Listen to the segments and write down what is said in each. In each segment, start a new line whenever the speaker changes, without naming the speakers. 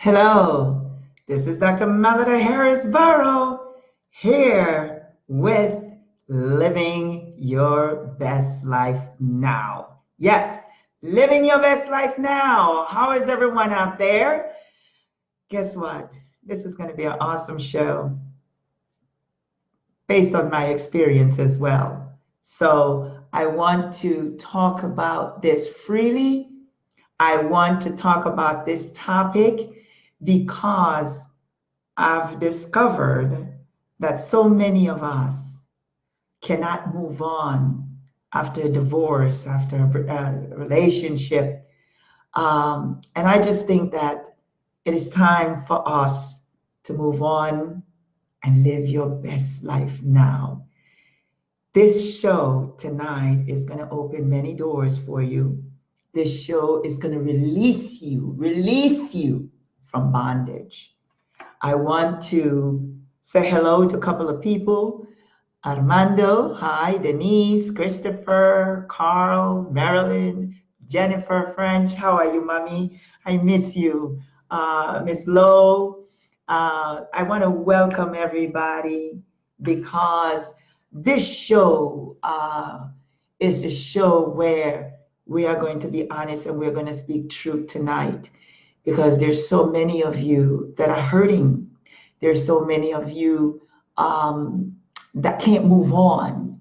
Hello, this is Dr. Melida Barrow here with Living Your Best Life Now. Yes, living your best life now. How is everyone out there? Guess what? This is going to be an awesome show based on my experience as well. So I want to talk about this freely. I want to talk about this topic because I've discovered that so many of us cannot move on after a divorce, after a relationship. And I just think that it is time for us to move on and live your best life now. This show tonight is going to open many doors for you. This show is going to release you from bondage. I want to say hello to a couple of people. Armando, hi, Denise, Christopher, Carl, Marilyn, Jennifer French, how are you, mommy? I miss you. Miss Lowe, I want to welcome everybody because this show is a show where we are going to be honest and we're going to speak truth tonight because there's so many of you that are hurting. There's so many of you that can't move on.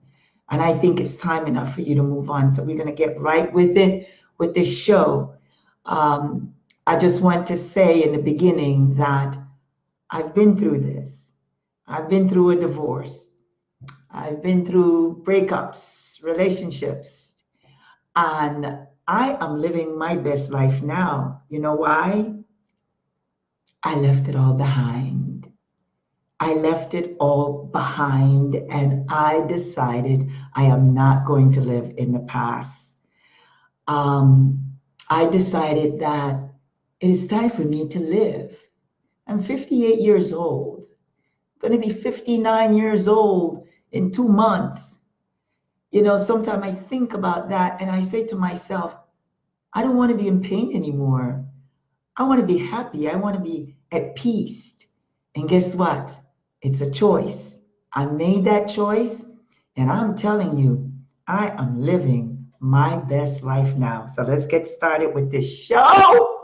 And I think it's time enough for you to move on. So we're going to get right with it with this show. I just want to say in the beginning that I've been through this. I've been through a divorce. I've been through breakups, relationships. And I am living my best life now. You know why? I left it all behind. I left it all behind and I decided I am not going to live in the past. I decided that it is time for me to live. I'm 58 years old. I'm going to be 59 years old in 2 months. You know, sometimes I think about that and I say to myself, I don't want to be in pain anymore. I want to be happy. I want to be at peace. And guess what? It's a choice. I made that choice and I'm telling you, I am living my best life now. So let's get started with this show.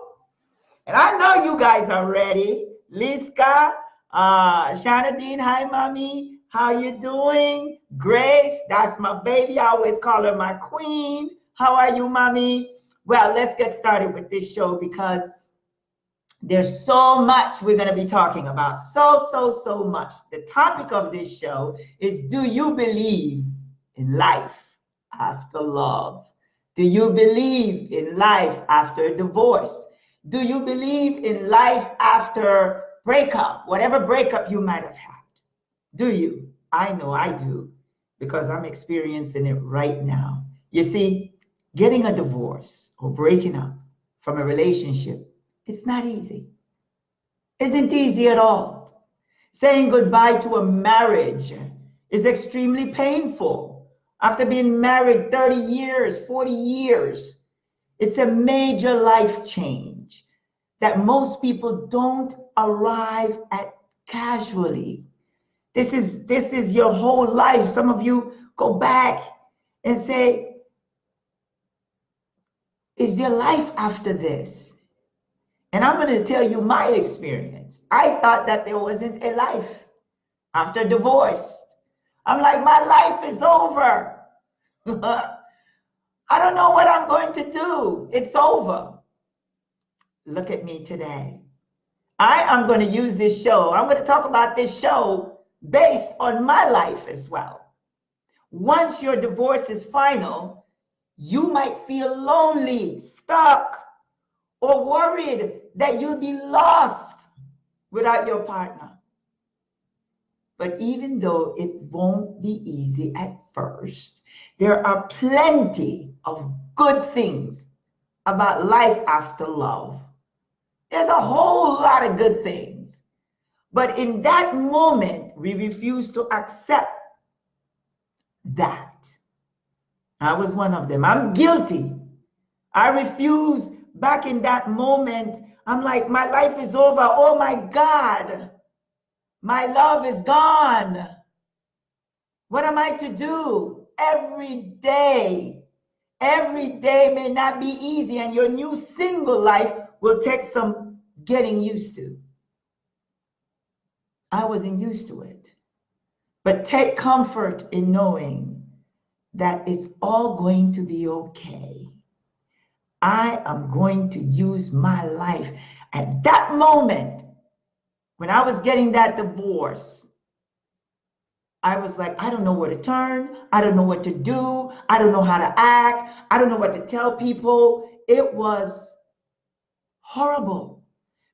And I know you guys are ready. Liska, Shanadine, hi, mommy. How you doing? Grace, that's my baby. I always call her my queen. How are you, mommy? Well, let's get started with this show because there's so much we're going to be talking about. So much. The topic of this show is, do you believe in life after love? Do you believe in life after divorce? Do you believe in life after breakup, whatever breakup you might have had? Do you? I know I do because I'm experiencing it right now. You see, getting a divorce or breaking up from a relationship, it's not easy. Isn't easy at all. Saying goodbye to a marriage is extremely painful. After being married 30 years, 40 years, it's a major life change that most people don't arrive at casually. This is your whole life. Some of you go back and say, is there life after this? And I'm going to tell you my experience. I thought that there wasn't a life after divorce. I'm like, my life is over. I don't know what I'm going to do. It's over. Look at me today. I am going to use this show. I'm going to talk about this show based on my life as well. Once your divorce is final, you might feel lonely, stuck, or worried that you'll be lost without your partner. But even though it won't be easy at first, there are plenty of good things about life after love. There's a whole lot of good things. But in that moment, we refuse to accept that. I was one of them. I'm guilty. I refuse back in that moment, I'm like, my life is over. Oh my God, my love is gone. What am I to do? Every day may not be easy, and your new single life will take some getting used to. I wasn't used to it. But take comfort in knowing that it's all going to be okay. I am going to use my life. At that moment, when I was getting that divorce, I was like, I don't know where to turn. I don't know what to do. I don't know how to act. I don't know what to tell people. It was horrible.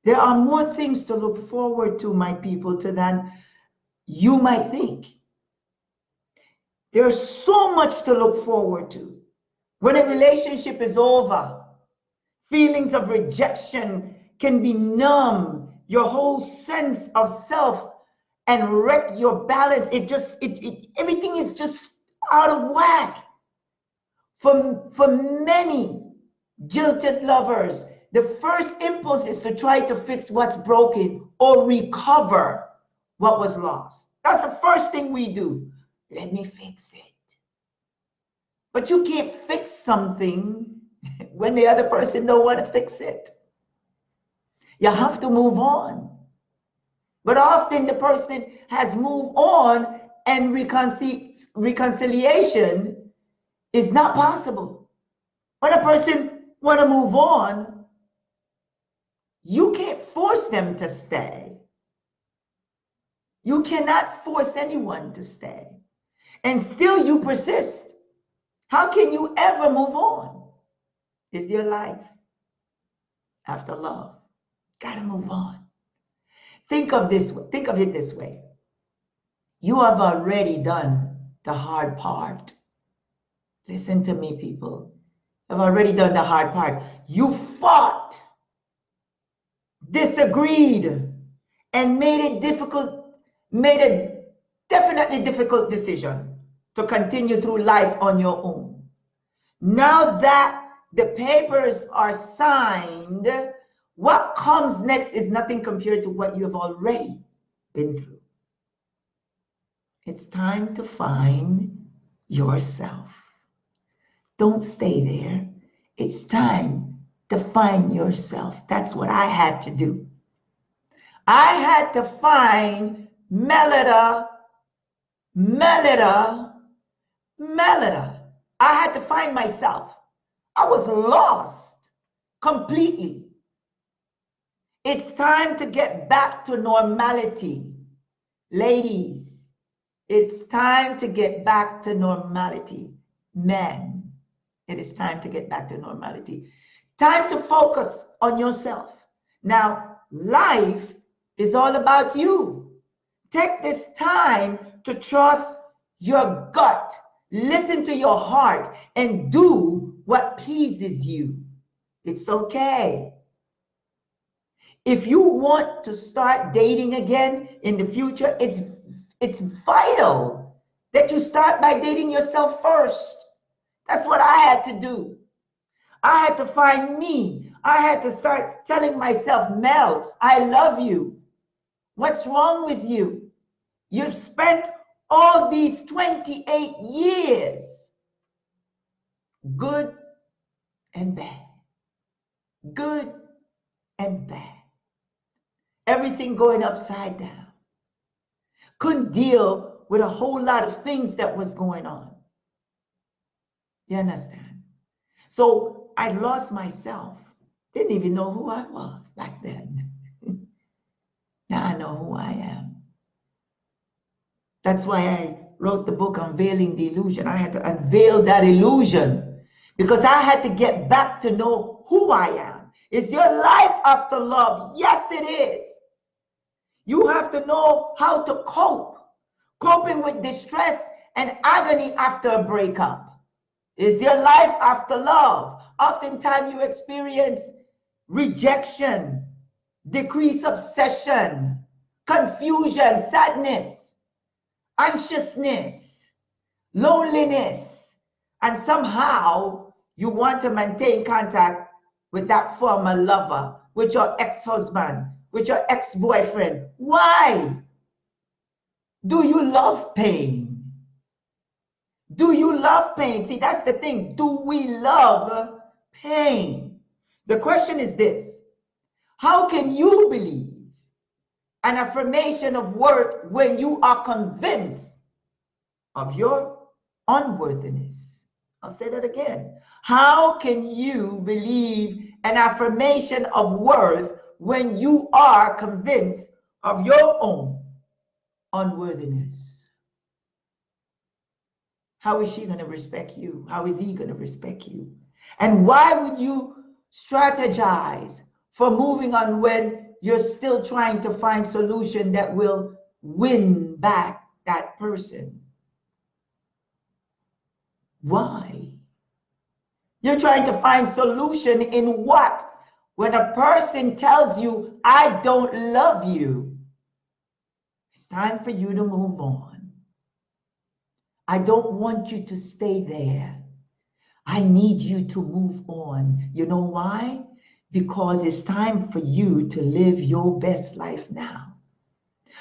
There are more things to look forward to, my people, than you might think. There's so much to look forward to. When a relationship is over, feelings of rejection can be numb your whole sense of self and wreck your balance. Everything is just out of whack. For many jilted lovers, the first impulse is to try to fix what's broken or recover what was lost. That's the first thing we do. Let me fix it. But you can't fix something when the other person don't want to fix it. You have to move on. But often the person has moved on and reconciliation is not possible. When a person want to move on, you can't force them to stay. You cannot force anyone to stay. And still you persist. How can you ever move on? Is there life after love? Gotta move on. Think of it this way. You have already done the hard part. Listen to me, people. You've already done the hard part. You fought, disagreed, and made a definitely difficult decision to continue through life on your own. Now that the papers are signed, what comes next is nothing compared to what you have already been through. It's time to find yourself. Don't stay there. It's time to find yourself. That's what I had to do. I had to find Melida. I had to find myself. I was lost completely. It's time to get back to normality. Ladies, it's time to get back to normality. Men, it is time to get back to normality. Time to focus on yourself. Now, life is all about you. Take this time to trust your gut. Listen to your heart and do what pleases you. It's okay. If you want to start dating again in the future, it's vital that you start by dating yourself first. That's what I had to do. I had to find me. I had to start telling myself, Mel, I love you. What's wrong with you? You've spent all these 28 years, good and bad, good and bad. Everything going upside down. Couldn't deal with a whole lot of things that was going on. You understand? So I lost myself. Didn't even know who I was back then. Now I know who I am. That's why I wrote the book, Unveiling the Illusion. I had to unveil that illusion because I had to get back to know who I am. Is there life after love? Yes, it is. You have to know how to cope. Coping with distress and agony after a breakup. Is there life after love? Oftentimes you experience rejection, decreased obsession, confusion, sadness, anxiousness, loneliness, and somehow you want to maintain contact with that former lover, with your ex-husband, with your ex-boyfriend? Why? Do you love pain? Do you love pain? See, that's the thing. Do we love pain? The question is this: how can you believe an affirmation of worth when you are convinced of your unworthiness? I'll say that again. How can you believe an affirmation of worth when you are convinced of your own unworthiness? How is she going to respect you? How is he going to respect you? And why would you strategize for moving on when you're still trying to find solution that will win back that person? Why? You're trying to find solution in what? When a person tells you, I don't love you, it's time for you to move on. I don't want you to stay there. I need you to move on. You know why? Because it's time for you to live your best life now.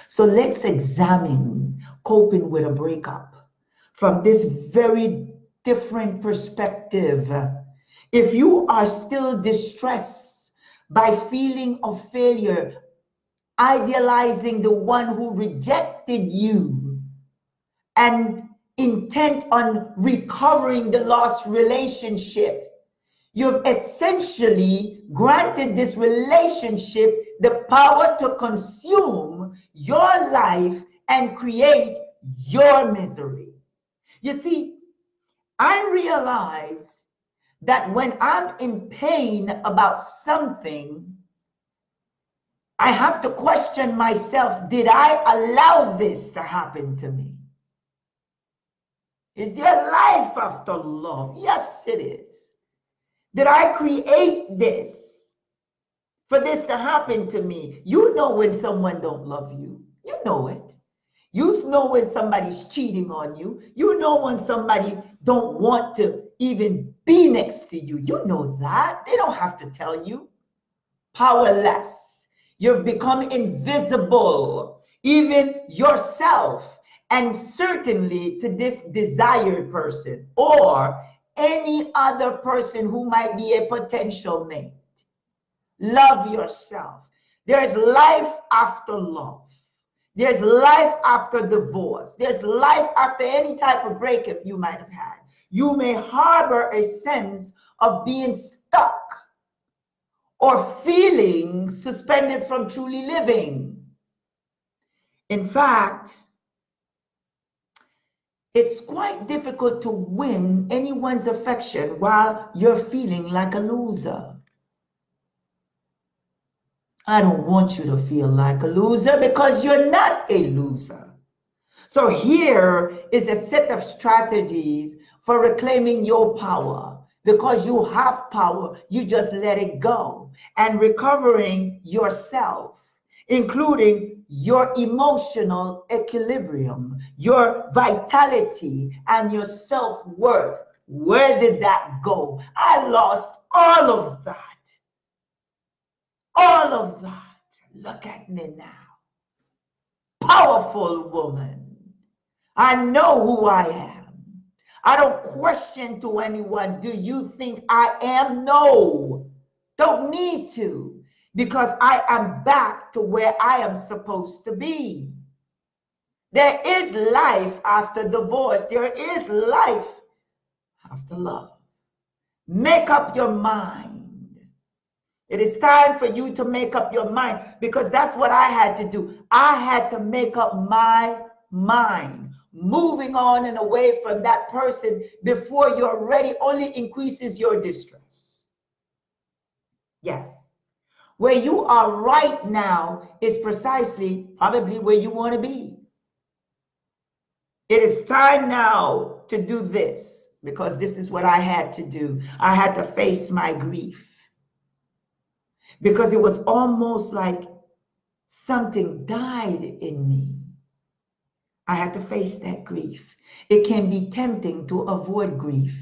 So let's examine coping with a breakup from this very different perspective. If you are still distressed by feeling of failure, idealizing the one who rejected you, and intent on recovering the lost relationship, you've essentially granted this relationship the power to consume your life and create your misery. You see, I realize that when I'm in pain about something, I have to question myself, did I allow this to happen to me? Is there life after love? Yes, it is. Did I create this for this to happen to me? You know when someone don't love you. You know it. You know when somebody's cheating on you. You know when somebody don't want to even be next to you. You know that. They don't have to tell you. Powerless. You've become invisible, even yourself, and certainly to this desired person or any other person who might be a potential mate. Love yourself. There is life after love. There's life after divorce. There's life after any type of breakup you might have had. You may harbor a sense of being stuck or feeling suspended from truly living. In fact, it's quite difficult to win anyone's affection while you're feeling like a loser. I don't want you to feel like a loser because you're not a loser. So here is a set of strategies for reclaiming your power, because you have power, you just let it go, and recovering yourself, including your emotional equilibrium, your vitality, and your self-worth. Where did that go? I lost all of that. All of that. Look at me now. Powerful woman. I know who I am. I don't question to anyone, do you think I am? No. Don't need to, because I am back to where I am supposed to be. There is life after divorce. There is life after love. Make up your mind. It is time for you to make up your mind, because that's what I had to do. I had to make up my mind. Moving on and away from that person before you're ready only increases your distress. Yes. Where you are right now is precisely probably where you want to be. It is time now to do this, because this is what I had to do. I had to face my grief, because it was almost like something died in me. I had to face that grief. It can be tempting to avoid grief,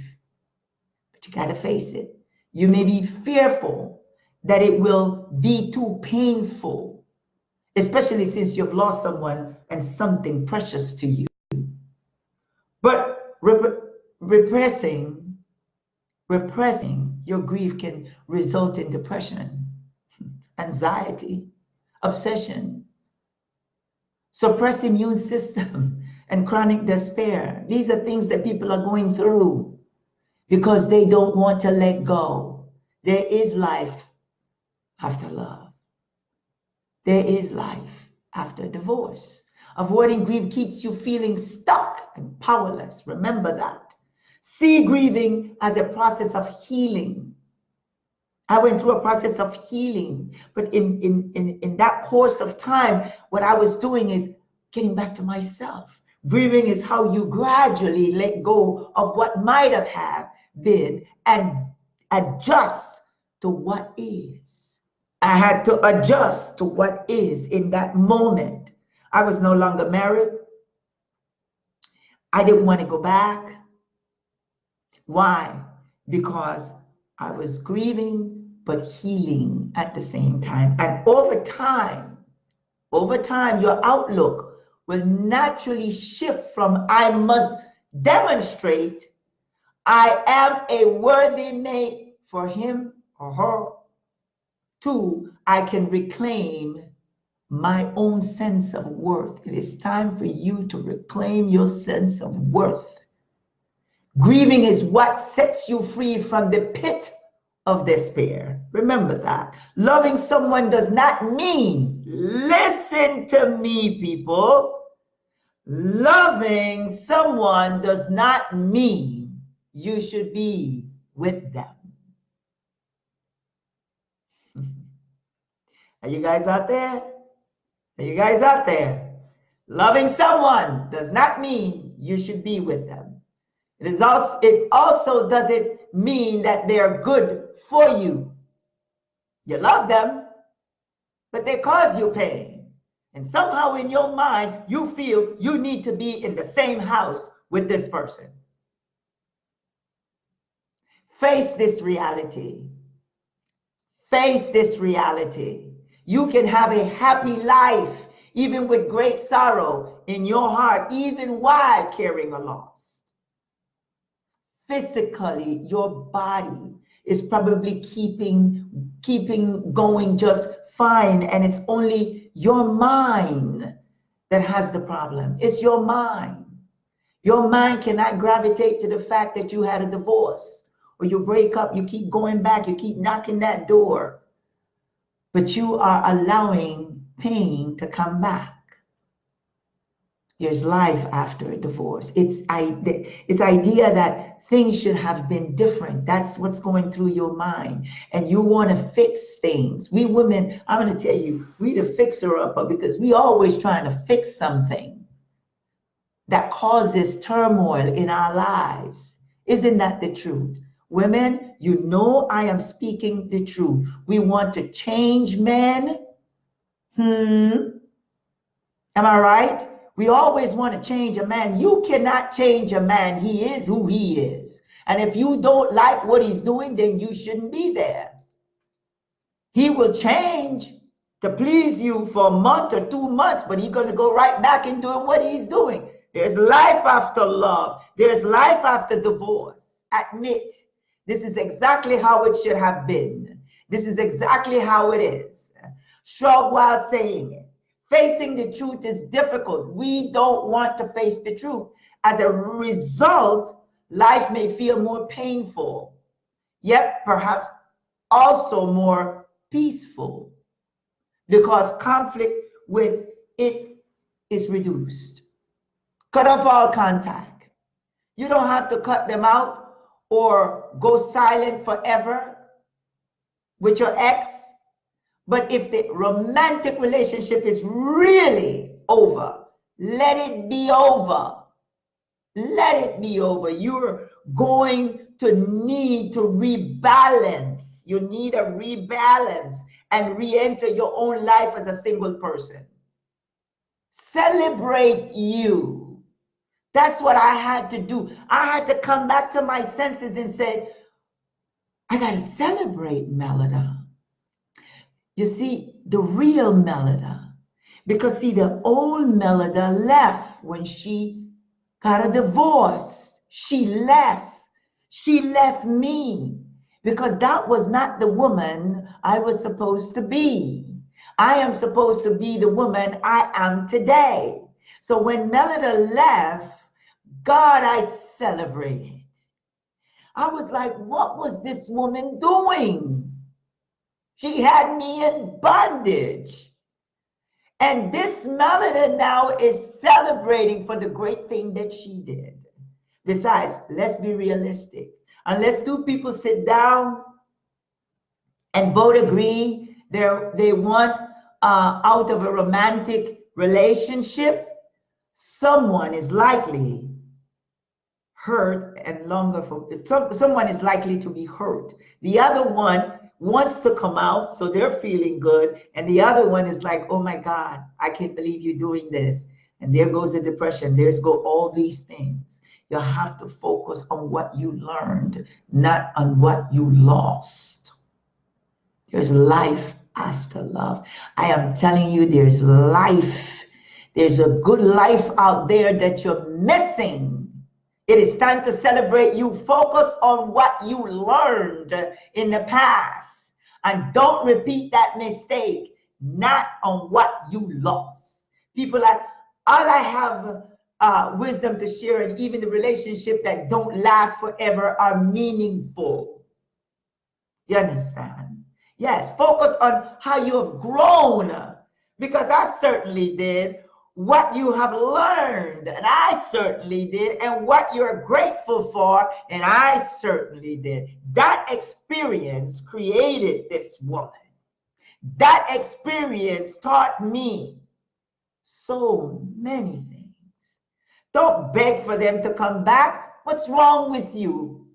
but you got to face it. You may be fearful that it will be too painful, especially since you've lost someone and something precious to you. But repressing your grief can result in depression, anxiety, obsession, suppressed immune system, and chronic despair. These are things that people are going through because they don't want to let go. There is life after love. There is life after divorce. Avoiding grief keeps you feeling stuck and powerless. Remember that. See grieving as a process of healing. I went through a process of healing, but in that course of time, what I was doing is getting back to myself. Grieving is how you gradually let go of what might have been and adjust to what is. I had to adjust to what is in that moment. I was no longer married. I didn't want to go back. Why? Because I was grieving but healing at the same time. And over time, your outlook will naturally shift from I must demonstrate I am a worthy mate for him or her to I can reclaim my own sense of worth. It is time for you to reclaim your sense of worth. Grieving is what sets you free from the pit of despair. Remember that. Loving someone does not mean, listen to me, people. Loving someone does not mean you should be with them. Are you guys out there? Are you guys out there? Loving someone does not mean you should be with them. It also doesn't mean that they're good for you. You love them, but they cause you pain. And somehow in your mind, you feel you need to be in the same house with this person. Face this reality. Face this reality. You can have a happy life, even with great sorrow in your heart, even while carrying a loss. Physically, your body is probably keeping going just fine, and it's only your mind that has the problem. It's your mind. Your mind cannot gravitate to the fact that you had a divorce or you break up, you keep going back, you keep knocking that door, but you are allowing pain to come back. There's life after a divorce. It's idea that things should have been different. That's what's going through your mind. And you want to fix things. We women, I'm going to tell you, we the fixer-upper because we always trying to fix something that causes turmoil in our lives. Isn't that the truth? Women, you know I am speaking the truth. We want to change men. Am I right? We always want to change a man. You cannot change a man. He is who he is. And if you don't like what he's doing, then you shouldn't be there. He will change to please you for a month or 2 months, but he's going to go right back in doing what he's doing. There's life after love. There's life after divorce. Admit, this is exactly how it should have been. This is exactly how it is. Shrug while saying it. Facing the truth is difficult. We don't want to face the truth. As a result, life may feel more painful, yet perhaps also more peaceful because conflict with it is reduced. Cut off all contact. You don't have to cut them out or go silent forever with your ex. But if the romantic relationship is really over, let it be over. Let it be over. You're going to need to rebalance. You need a rebalance and re-enter your own life as a single person. Celebrate you. That's what I had to do. I had to come back to my senses and say, I got to celebrate Melida. You see, the real Melida. Because see, the old Melida left when she got a divorce. She left. She left me because that was not the woman I was supposed to be. I am supposed to be the woman I am today. So when Melida left, God, I celebrated. I was like, what was this woman doing? She had me in bondage. And this Melida now is celebrating for the great thing that she did. Besides, let's be realistic. Unless two people sit down and both agree they want out of a romantic relationship, someone is likely hurt and longer for someone is likely to be hurt. The other one wants to come out, so they're feeling good, and the other one is like, oh my God, I can't believe you're doing this. And there goes the depression. There's go all these things. You have to focus on what you learned, not on what you lost. There's life after love. I am telling you, there's life. There's a good life out there that you're missing. It is time to celebrate you. Focus on what you learned in the past. And don't repeat that mistake, not on what you lost. People like, all I have wisdom to share, and even the relationship that don't last forever are meaningful. You understand? Yes, focus on how you have grown, because I certainly did. What you have learned, and I certainly did, and what you're grateful for, and I certainly did. That experience created this woman. That experience taught me so many things. Don't beg for them to come back. What's wrong with you?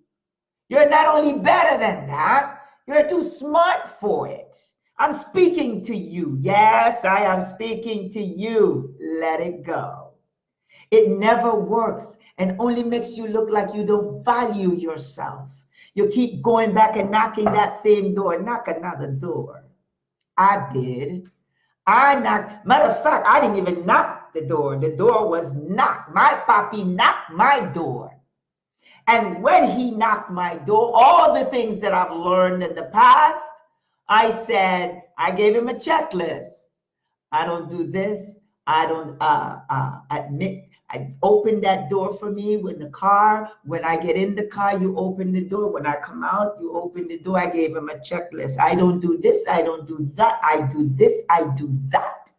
You're not only better than that, you're too smart for it. I'm speaking to you. Yes, I am speaking to you. Let it go. It never works and only makes you look like you don't value yourself. You keep going back and knocking that same door. Knock another door. I did. I knocked. Matter of fact, I didn't even knock the door. The door was knocked. My papi knocked my door. And when he knocked my door, all the things that I've learned in the past, I said, I gave him a checklist. I don't do this. I don't admit. I open that door for me when the car, when I get in the car, you open the door. When I come out, you open the door. I gave him a checklist. I don't do this. I don't do that. I do this. I do that.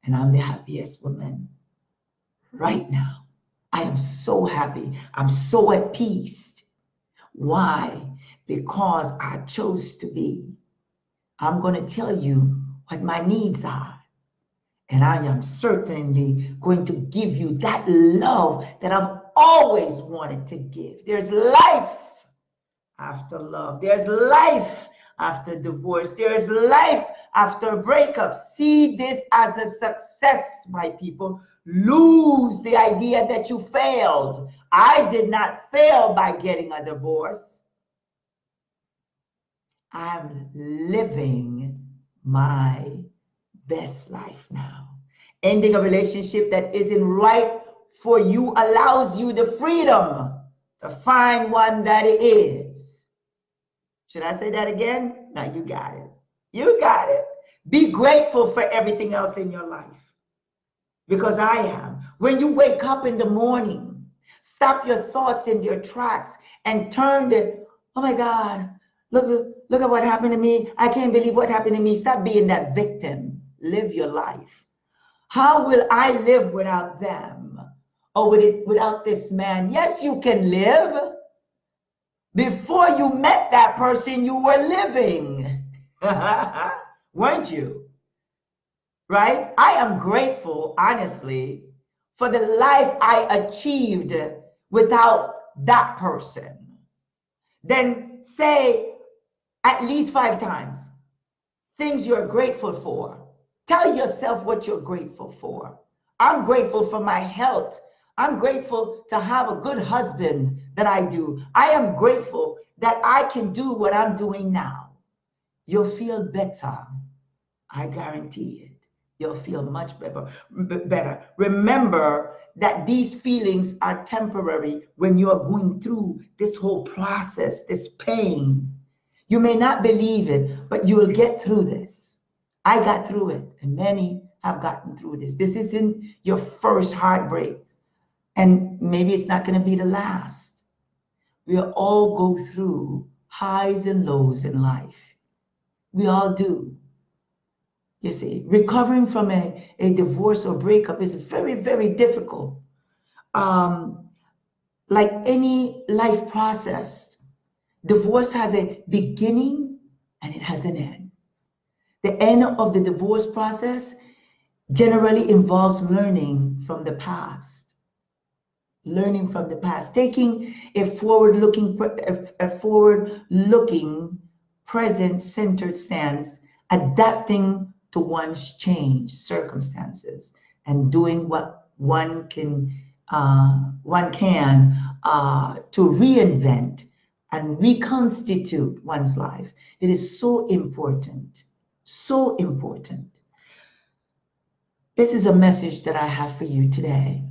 And I'm the happiest woman right now. I am so happy. I'm so at peace. Why? Because I chose to be. I'm going to tell you what my needs are. And I am certainly going to give you that love that I've always wanted to give. There's life after love. There's life after divorce. There's life after breakup. See this as a success, my people. Lose the idea that you failed. I did not fail by getting a divorce. I'm living my best life now. Ending a relationship that isn't right for you allows you the freedom to find one that it is. Should I say that again? No, you got it. You got it. Be grateful for everything else in your life. Because I am. When you wake up in the morning, stop your thoughts in your tracks and turn to, oh my God, look at what happened to me. I can't believe what happened to me. Stop being that victim. Live your life. How will I live without them? Or without this man? Yes, you can live. Before you met that person, you were living. Weren't you? Right? I am grateful, honestly, for the life I achieved without that person. Then say at least 5 times things you're grateful for. Tell yourself what you're grateful for. I'm grateful for my health. I'm grateful to have a good husband that I do. I am grateful that I can do what I'm doing now, you'll feel better. I guarantee it. You'll feel much better. Remember that these feelings are temporary when you are going through this whole process, this pain. You may not believe it, but you will get through this. I got through it, and many have gotten through this. This isn't your first heartbreak, and maybe it's not going to be the last. We'll all go through highs and lows in life. We all do. You see, recovering from a divorce or breakup is very, very difficult. Like any life process, divorce has a beginning and it has an end. The end of the divorce process generally involves learning from the past. Learning from the past, taking a forward-looking, present-centered stance, adapting to one's changed circumstances, and doing what one can to reinvent and reconstitute one's life. It is so important, so important. This is a message that I have for you today.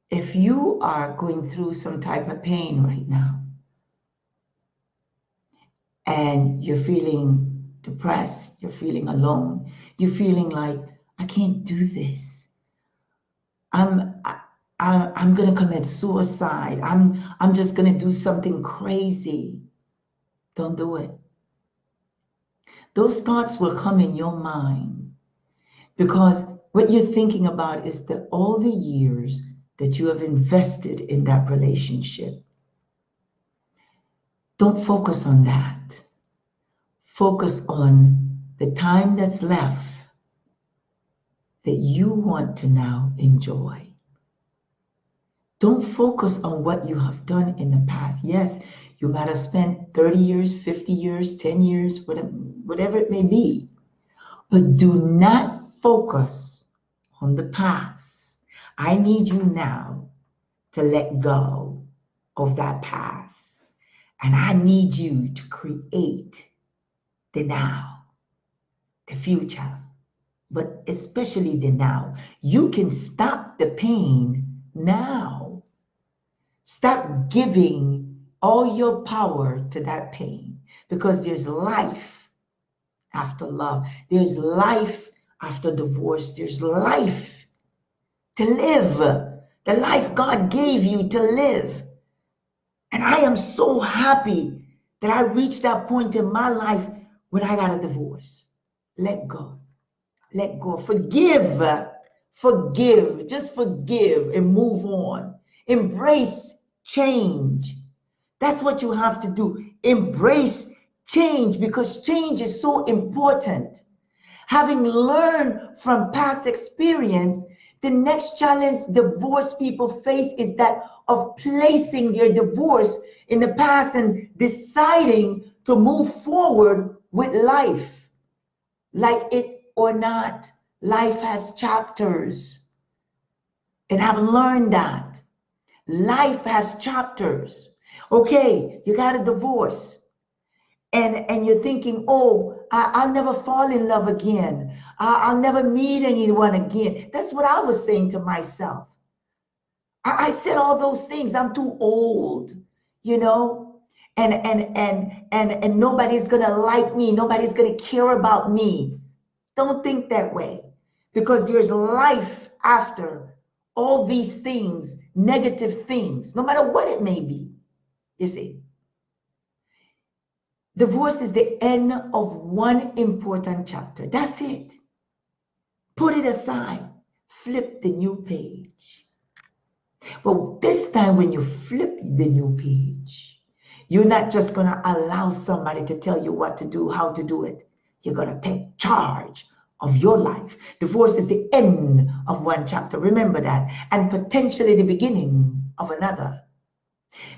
If you are going through some type of pain right now, and you're feeling depressed, you're feeling alone, you're feeling like, I can't do this. I'm gonna commit suicide. I'm just gonna do something crazy. Don't do it. Those thoughts will come in your mind because what you're thinking about is that all the years that you have invested in that relationship. Don't focus on that. Focus on the time that's left that you want to now enjoy. Don't focus on what you have done in the past. Yes, you might have spent 30 years, 50 years, 10 years, whatever it may be. But do not focus on the past. I need you now to let go of that past. And I need you to create the now, the future, but especially the now. You can stop the pain now. Stop giving all your power to that pain because there's life after love. There's life after divorce. There's life to live. The life God gave you to live. And I am so happy that I reached that point in my life when I got a divorce. Let go. Let go. Forgive. Forgive. Just forgive and move on. Embrace change. That's what you have to do. Embrace change because change is so important. Having learned from past experience, the next challenge divorced people face is that of placing their divorce in the past and deciding to move forward with life. Like it or not, life has chapters. And I've learned that. Life has chapters. Okay, you got a divorce. And you're thinking, oh, I'll never fall in love again. I'll never meet anyone again. That's what I was saying to myself. I said all those things. I'm too old, you know, and nobody's gonna like me. Nobody's gonna care about me. Don't think that way, because there's life after all these things, negative things, no matter what it may be. You see, divorce is the end of one important chapter. That's it. Put it aside. Flip the new page. But this time when you flip the new page, you're not just going to allow somebody to tell you what to do, how to do it. You're going to take charge of your life. Divorce is the end of one chapter. Remember that. And potentially the beginning of another.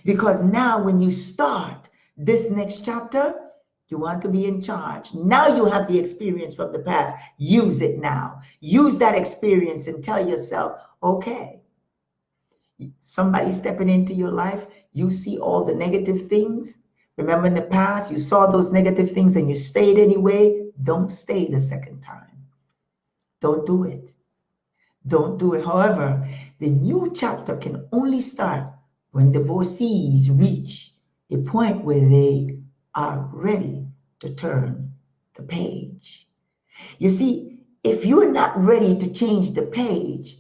Because now when you start this next chapter, you want to be in charge. Now you have the experience from the past. Use it now. Use that experience and tell yourself, okay, somebody stepping into your life, you see all the negative things. Remember in the past, you saw those negative things and you stayed anyway. Don't stay the second time. Don't do it. Don't do it. However, the new chapter can only start when divorcees reach a point where they are ready to turn the page. You see, if you're not ready to change the page,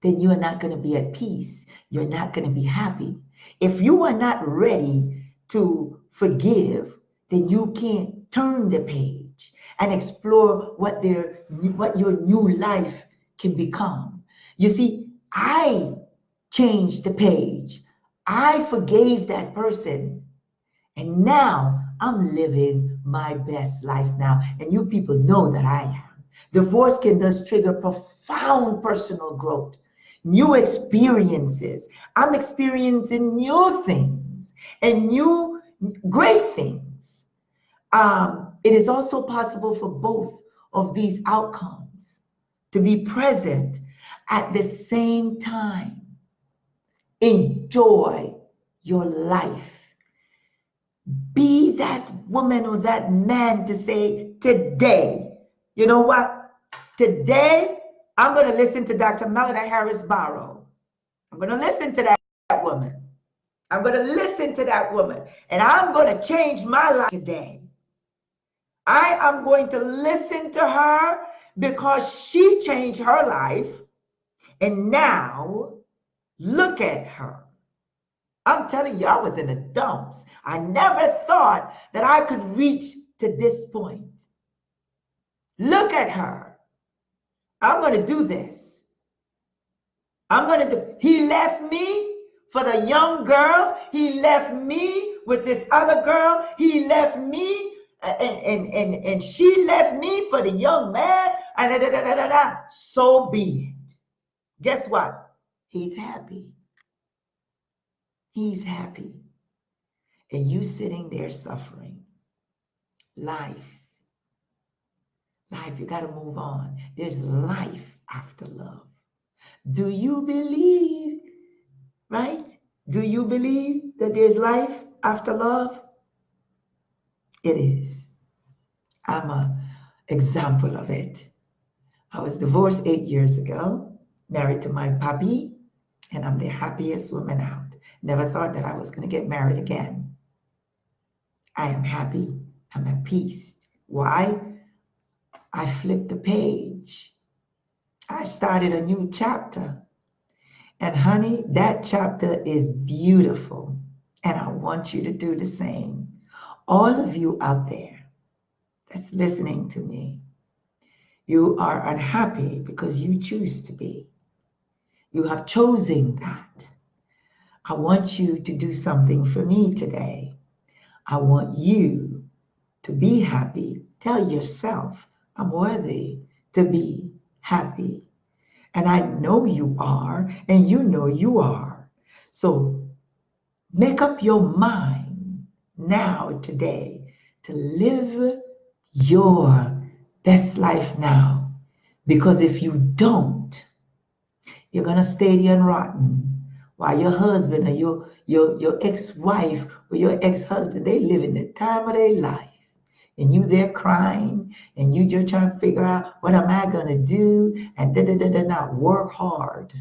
then you are not going to be at peace. You're not going to be happy. If you are not ready to forgive, then you can't turn the page and explore what your new life can become. You see, I changed the page. I forgave that person. And now I'm living my best life now. And you people know that I am. Divorce can thus trigger profound personal growth, new experiences. I'm experiencing new things and new great things. It is also possible for both of these outcomes to be present at the same time. Enjoy your life. Be that woman or that man to say, today, you know what? Today, I'm going to listen to Dr. Melida Barrow. I'm going to listen to that woman. I'm going to listen to that woman. And I'm going to change my life today. I am going to listen to her because she changed her life. And now, look at her. I'm telling you, I was in the dumps. I never thought that I could reach to this point. Look at her. I'm going to do this. He left me for the young girl. He left me with this other girl. He left me and she left me for the young man. So be it. Guess what? He's happy. He's happy. And you sitting there suffering. Life, you got to move on. There's life after love. Do you believe, right? Do you believe that there's life after love? It is. I'm an example of it. I was divorced 8 years ago, married to my puppy, and I'm the happiest woman out. Never thought that I was going to get married again. I am happy. I'm at peace. Why? I flipped the page. I started a new chapter. And honey, that chapter is beautiful. And I want you to do the same. All of you out there that's listening to me, you are unhappy because you choose to be. You have chosen that. I want you to do something for me today. I want you to be happy. Tell yourself, I'm worthy to be happy. And I know you are, and you know you are. So make up your mind now, today, to live your best life now. Because if you don't, you're going to stay there and rotten while your husband or your ex-wife or your ex-husband, they live in the time of their life. And you there crying, and you just trying to figure out, what am I going to do? And not work hard.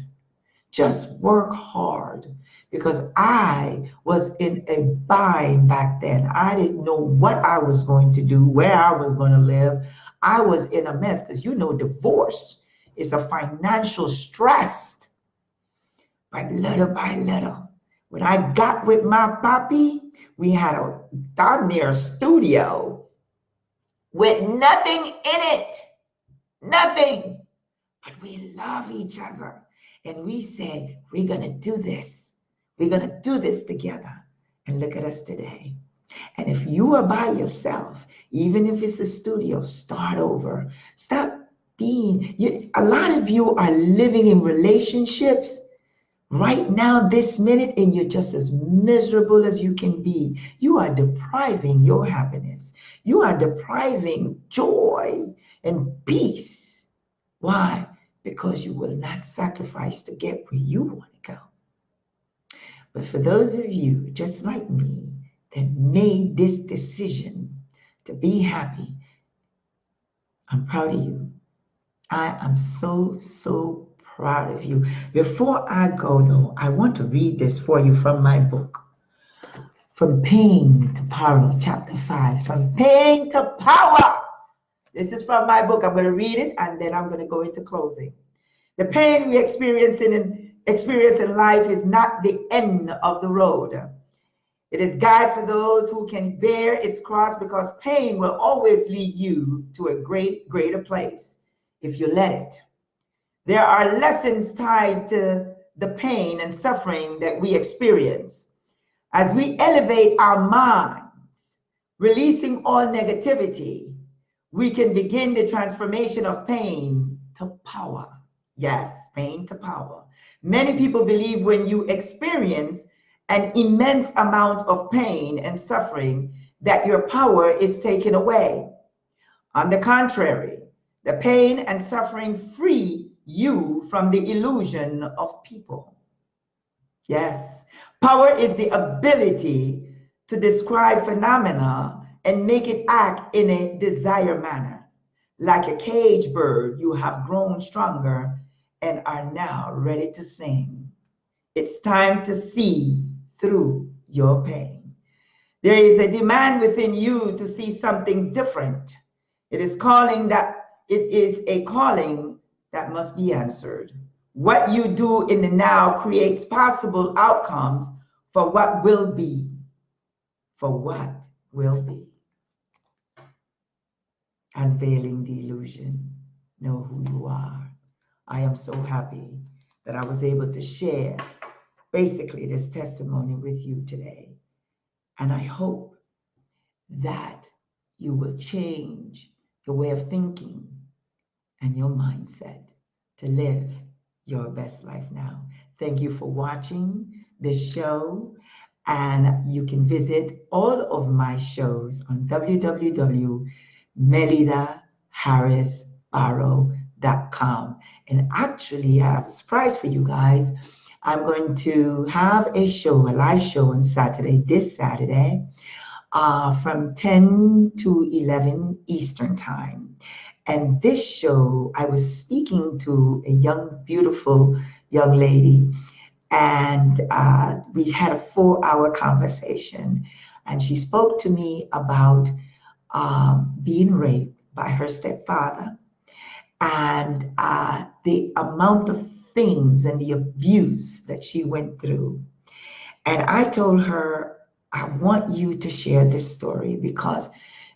Just work hard. Because I was in a bind back then. I didn't know what I was going to do, where I was going to live. I was in a mess because divorce is a financial stress. But little by little, when I got with my puppy, we had a darn near studio with nothing in it. Nothing. But we love each other. And we said, we're going to do this. We're going to do this together. And look at us today. And if you are by yourself, even if it's a studio, start over. Stop being, a lot of you are living in relationships right now, this minute, and you're just as miserable as you can be. You are depriving your happiness. You are depriving joy and peace. Why? Because you will not sacrifice to get where you want to go. But for those of you, just like me, that made this decision to be happy, I'm proud of you. I am so, so proud of you. Before I go, though, I want to read this for you from my book, From Pain to Power, chapter 5. From Pain to Power. This is from my book. I'm going to read it, and then I'm going to go into closing. The pain we experience in life is not the end of the road. It is guide for those who can bear its cross, because pain will always lead you to a greater place if you let it. There are lessons tied to the pain and suffering that we experience. As we elevate our minds, releasing all negativity, we can begin the transformation of pain to power. Yes, pain to power. Many people believe when you experience an immense amount of pain and suffering that your power is taken away. On the contrary, the pain and suffering free you from the illusion of people. Yes, power is the ability to describe phenomena and make it act in a desired manner. Like a caged bird, you have grown stronger and are now ready to sing. It's time to see through your pain. There is a demand within you to see something different. It is a calling that must be answered. What you do in the now creates possible outcomes for what will be. For what will be. Unveiling the illusion. Know who you are. I am so happy that I was able to share basically this testimony with you today. And I hope that you will change your way of thinking and your mindset to live your best life now. Thank you for watching this show, and you can visit all of my shows on www.melidaharrisbarrow.com. And actually, I have a surprise for you guys. I'm going to have a live show on Saturday, this Saturday, from 10 to 11 Eastern Time. And this show, I was speaking to a beautiful young lady, and we had a 4-hour conversation. And she spoke to me about being raped by her stepfather, and the amount of things and the abuse that she went through. And I told her, I want you to share this story because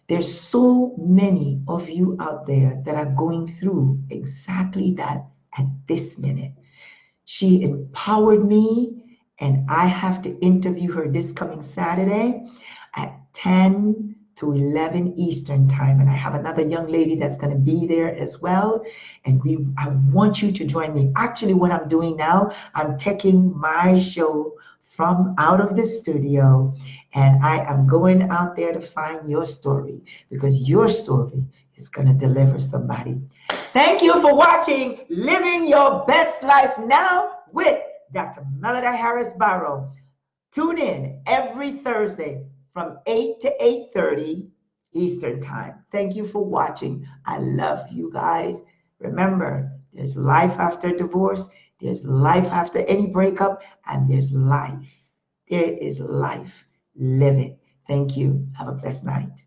there's so many of you out there that are going through exactly that at this minute. She empowered me, and I have to interview her this coming Saturday at 10 to 11 Eastern Time. And I have another young lady that's going to be there as well. And I want you to join me. Actually, what I'm doing now, I'm taking my show from out of the studio, and I am going out there to find your story, because your story is going to deliver somebody. Thank you for watching Living Your Best Life Now with Dr. Melida Harris Barrow. Tune in every Thursday from 8 to 8:30 Eastern Time. Thank you for watching. I love you guys. Remember, there's life after divorce, there's life after any breakup, and there's life. There is life. Live it. Thank you. Have a blessed night.